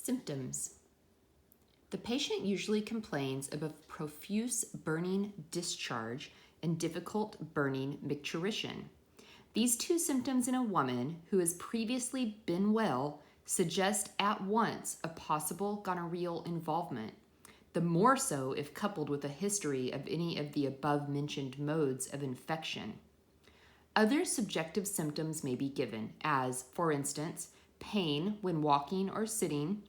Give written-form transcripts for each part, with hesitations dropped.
Symptoms. The patient usually complains of a profuse burning discharge and difficult burning micturition. These two symptoms in a woman who has previously been well suggest at once a possible gonorrheal involvement, the more so if coupled with a history of any of the above-mentioned modes of infection. Other subjective symptoms may be given as, for instance, pain when walking or sitting,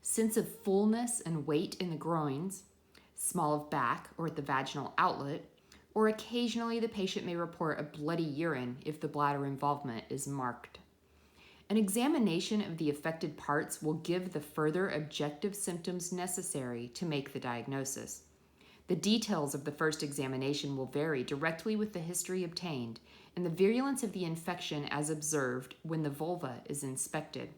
sense of fullness and weight in the groins, small of back or at the vaginal outlet, or occasionally the patient may report a bloody urine if the bladder involvement is marked. An examination of the affected parts will give the further objective symptoms necessary to make the diagnosis. The details of the first examination will vary directly with the history obtained and the virulence of the infection as observed when the vulva is inspected.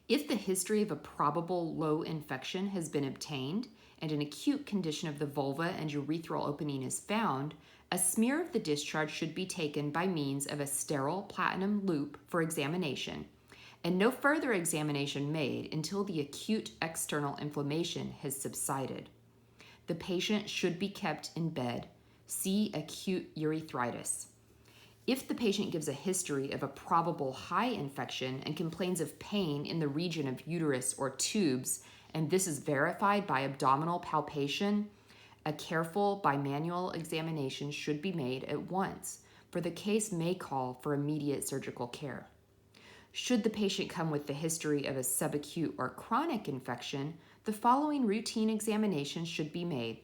If the history of a probable low infection has been obtained and an acute condition of the vulva and urethral opening is found, a smear of the discharge should be taken by means of a sterile platinum loop for examination, and no further examination made until the acute external inflammation has subsided. The patient should be kept in bed. See acute urethritis. If the patient gives a history of a probable high infection and complains of pain in the region of uterus or tubes, and this is verified by abdominal palpation, a careful bimanual examination should be made at once, for the case may call for immediate surgical care. Should the patient come with the history of a subacute or chronic infection, the following routine examinations should be made.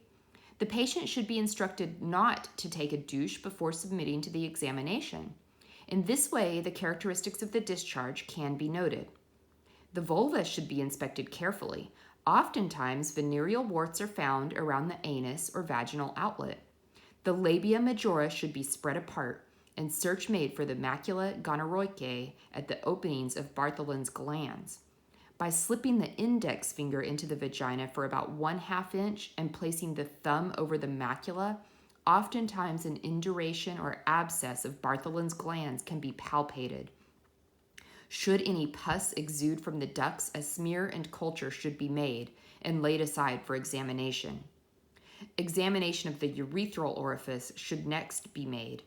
The patient should be instructed not to take a douche before submitting to the examination. In this way, the characteristics of the discharge can be noted. The vulva should be inspected carefully. Oftentimes, venereal warts are found around the anus or vaginal outlet. The labia majora should be spread apart and search made for the macula gonorrhoicae at the openings of Bartholin's glands. By slipping the index finger into the vagina for about 1/2 inch and placing the thumb over the macula, oftentimes an induration or abscess of Bartholin's glands can be palpated. Should any pus exude from the ducts, a smear and culture should be made and laid aside for examination. Examination of the urethral orifice should next be made.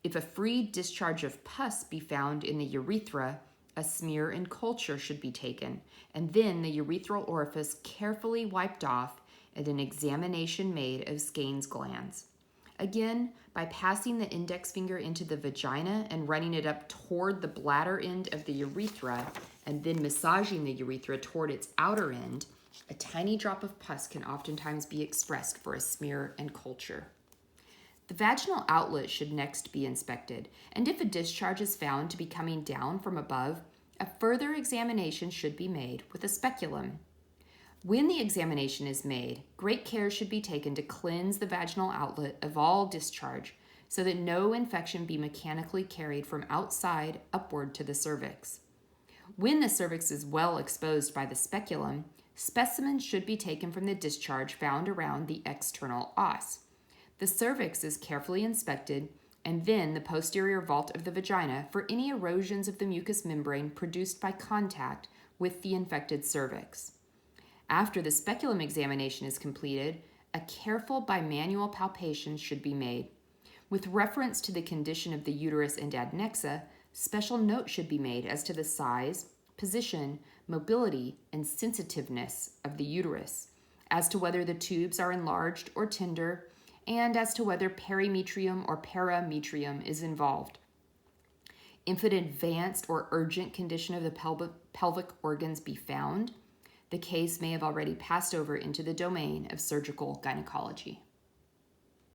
If a free discharge of pus be found in the urethra, a smear and culture should be taken, and then the urethral orifice carefully wiped off and an examination made of Skene's glands. Again, by passing the index finger into the vagina and running it up toward the bladder end of the urethra, and then massaging the urethra toward its outer end, a tiny drop of pus can oftentimes be expressed for a smear and culture. The vaginal outlet should next be inspected, and if a discharge is found to be coming down from above, a further examination should be made with a speculum. When the examination is made, great care should be taken to cleanse the vaginal outlet of all discharge so that no infection be mechanically carried from outside upward to the cervix. When the cervix is well exposed by the speculum, specimens should be taken from the discharge found around the external os. The cervix is carefully inspected, and then the posterior vault of the vagina for any erosions of the mucous membrane produced by contact with the infected cervix. After the speculum examination is completed, a careful bimanual palpation should be made. With reference to the condition of the uterus and adnexa, special note should be made as to the size, position, mobility, and sensitiveness of the uterus, as to whether the tubes are enlarged or tender, and as to whether perimetrium or parametrium is involved. If an advanced or urgent condition of the pelvic organs be found, the case may have already passed over into the domain of surgical gynecology.